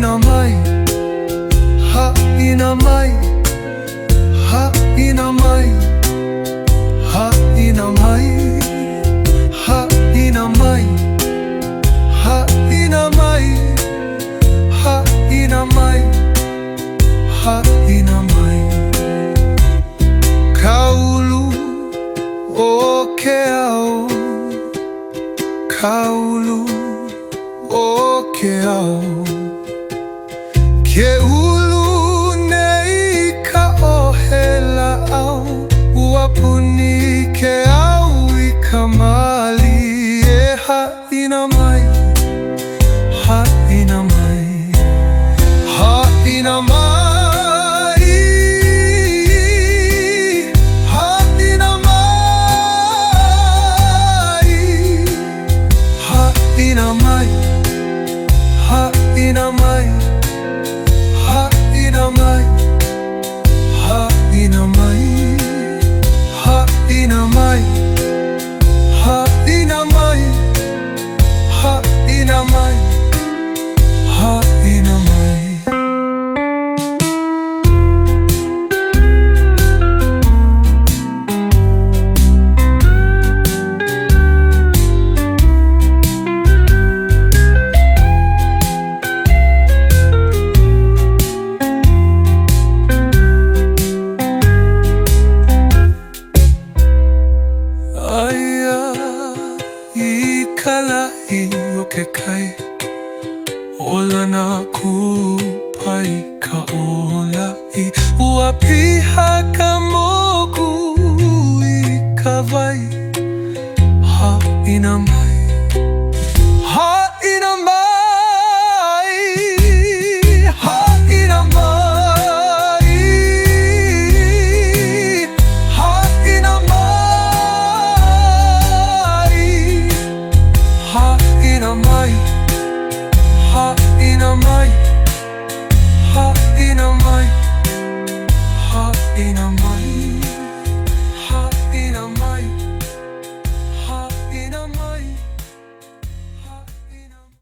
inamai, ha inamai, ha inamai, ha inamai, ha inamai, ha inamai, ha inamai, ha inamai. Kaulu o ke ao, kaulu o ke ao, ke ulu nei ka ohela au, uapuni ke au I ka mali e ha inamai, ha inamai, ha inamai. Inamai, ha inamai, ha inamai, ha inamai, ha inamai, ha inamai, ha inamai, ha inamai. Kalai o ke kai, ola na kupai ka olai, ua piha ka moku I ka vai, ha inamai, ha inamai, ha inamai, ha inamai, ha inamai, ha inamai, ha inamai, ha inamai.